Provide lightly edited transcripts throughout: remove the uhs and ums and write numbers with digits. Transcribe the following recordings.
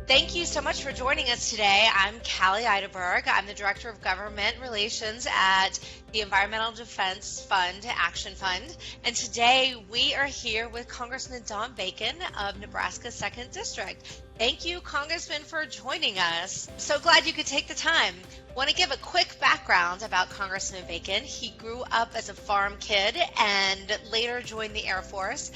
Thank you so much for joining us today. I'm Callie Eideberg. I'm the Director of Government Relations at the Environmental Defense Fund Action Fund. And today we are here with Congressman Don Bacon of Nebraska's 2nd District. Thank you, Congressman, for joining us. So glad you could take the time. Want to give a quick background about Congressman Bacon. He grew up as a farm kid and later joined the Air Force.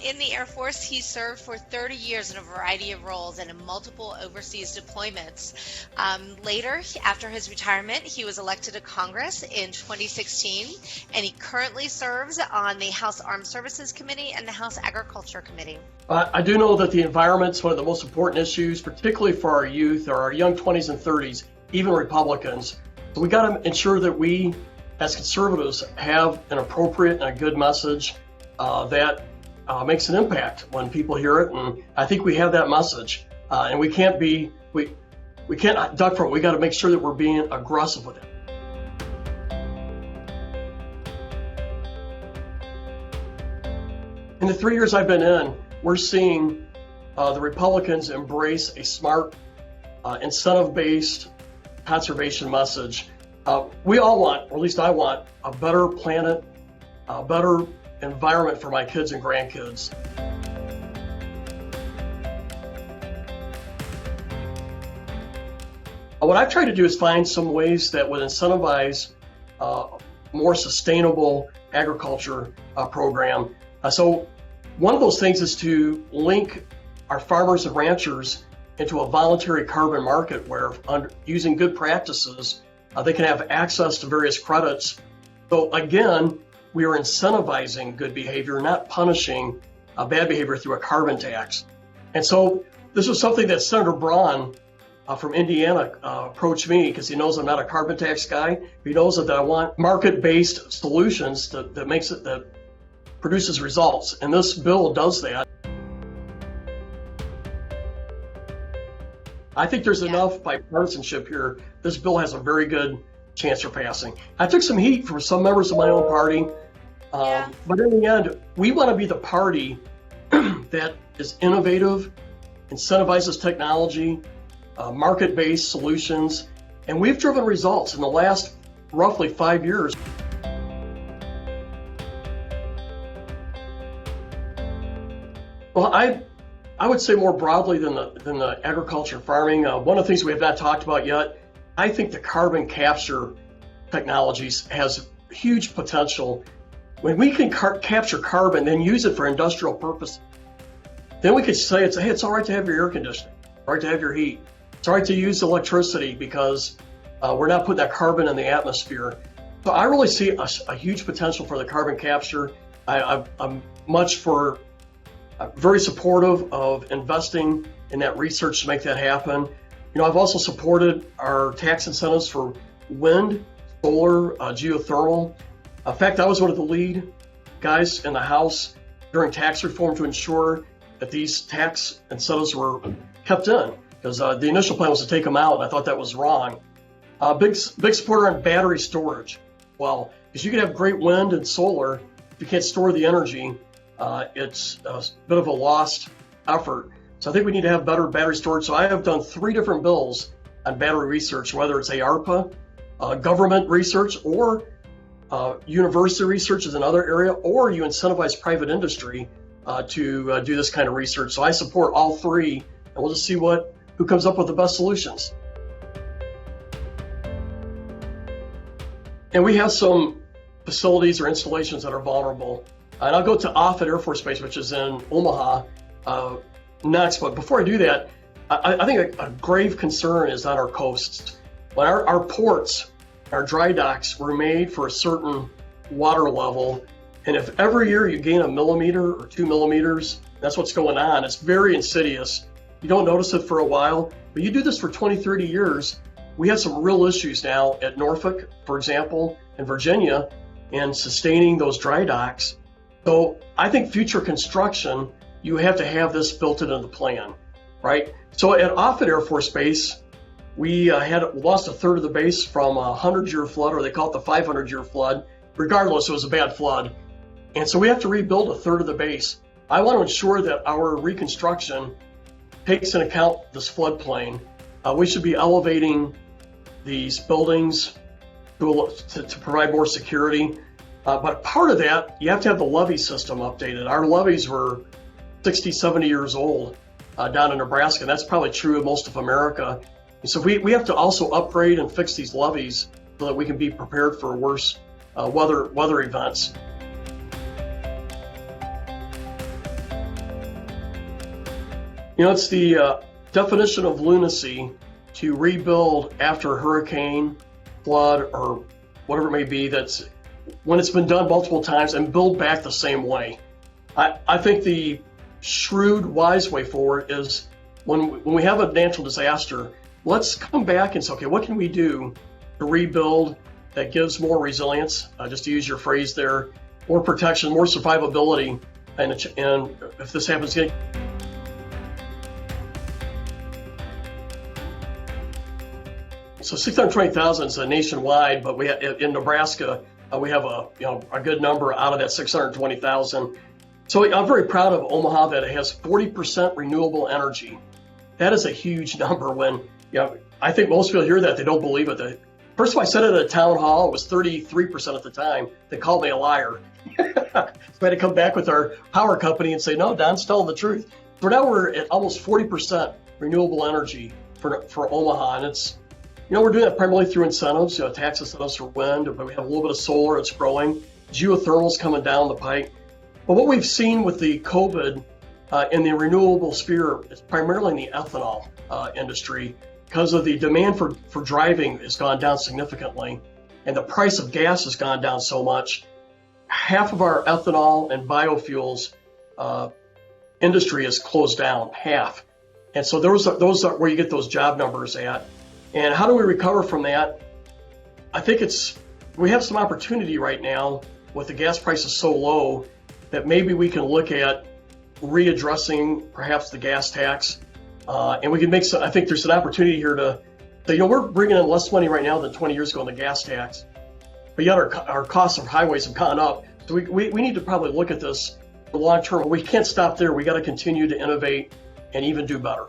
In the Air Force, he served for 30 years in a variety of roles and in multiple overseas deployments. Later, after his retirement, he was elected to Congress in 2016, and he currently serves on the House Armed Services Committee and the House Agriculture Committee. I do know that the environment is one of the most important issues, particularly for our youth or our young 20s and 30s, even Republicans. So we got to ensure that we, as conservatives, have an appropriate and a good message that makes an impact when people hear it. And I think we have that message, and we can't duck from it. We got to make sure that we're being aggressive with it. In the 3 years I've been in, we're seeing the Republicans embrace a smart, incentive-based conservation message. We all want, or at least I want, a better planet, a better environment for my kids and grandkids. What I've tried to do is find some ways that would incentivize more sustainable agriculture program. So one of those things is to link our farmers and ranchers into a voluntary carbon market where, using good practices, they can have access to various credits. So again, we are incentivizing good behavior, not punishing bad behavior through a carbon tax. And so this was something that Senator Braun from Indiana approached me, because he knows I'm not a carbon tax guy. He knows that I want market-based solutions that produces results. And this bill does that. I think there's enough bipartisanship here. This bill has a very good chance for passing. I took some heat from some members of my own party, but in the end, we want to be the party that is innovative, incentivizes technology, market-based solutions, and we've driven results in the last roughly 5 years. Well, I would say more broadly than the agriculture and farming, one of the things we have not talked about yet, I think the carbon capture technologies has huge potential. When we can capture carbon, then use it for industrial purposes, then we could say, it's all right to have your air conditioning, all right to have your heat. It's all right to use electricity because we're not putting that carbon in the atmosphere. So I really see a huge potential for the carbon capture. I'm very supportive of investing in that research to make that happen. You know, I've also supported our tax incentives for wind, solar, geothermal. In fact, I was one of the lead guys in the House during tax reform to ensure that these tax incentives were kept in, because the initial plan was to take them out, and I thought that was wrong. Big supporter on battery storage. Well, because you can have great wind and solar, if you can't store the energy, it's a bit of a lost effort. So I think we need to have better battery storage. So I have done 3 different bills on battery research, whether it's ARPA, government research, or university research is another area, or you incentivize private industry to do this kind of research. So I support all 3, and we'll just see who comes up with the best solutions. And we have some facilities or installations that are vulnerable. And I'll go to Offutt Air Force Base, which is in Omaha, next. But before I do that, I think a grave concern is on our coasts. When our ports, our dry docks were made for a certain water level, and if every year you gain 1 millimeter or 2 millimeters, that's what's going on. It's very insidious. You don't notice it for a while, but you do this for 20, 30 years. We have some real issues now at Norfolk, for example, and Virginia, in sustaining those dry docks. So I think future construction, you have to have this built into the plan, right? So at Offutt Air Force Base, we lost a third of the base from a 100-year flood, or they call it the 500-year flood. Regardless, it was a bad flood. And so we have to rebuild a third of the base. I want to ensure that our reconstruction takes into account this floodplain. We should be elevating these buildings to provide more security. But part of that, you have to have the levee system updated. Our levees were 60, 70 years old down in Nebraska. That's probably true of most of America. And so we have to also upgrade and fix these levees so that we can be prepared for worse weather events. It's the definition of lunacy to rebuild after a hurricane, flood, or whatever it may be, that's when it's been done multiple times, and build back the same way. I think the shrewd, wise way forward is when we have a natural disaster, let's come back and say, okay, what can we do to rebuild that gives more resilience, just to use your phrase there, more protection, more survivability, and if this happens again. So 620,000 is nationwide, but in Nebraska, we have a good number out of that 620,000. So I'm very proud of Omaha that it has 40% renewable energy. That is a huge number. When I think most people hear that, they don't believe it. First of all, I said it at a town hall. It was 33% at the time. They called me a liar. So I had to come back with our power company and say, no, Don's telling the truth. So now we're at almost 40% renewable energy for Omaha, and it's we're doing that primarily through incentives, tax incentives for wind, but we have a little bit of solar. It's growing. Geothermal's coming down the pike. But what we've seen with the COVID in the renewable sphere is primarily in the ethanol industry, because of the demand for driving has gone down significantly, and the price of gas has gone down so much. Half of our ethanol and biofuels industry is closed down, half. And so those are where you get those job numbers at. And how do we recover from that? I think we have some opportunity right now with the gas prices so low that maybe we can look at readdressing perhaps the gas tax. And we can I think there's an opportunity here to say, we're bringing in less money right now than 20 years ago in the gas tax, but yet our costs of highways have gone up. So we need to probably look at this for long term. We can't stop there. We got to continue to innovate and even do better.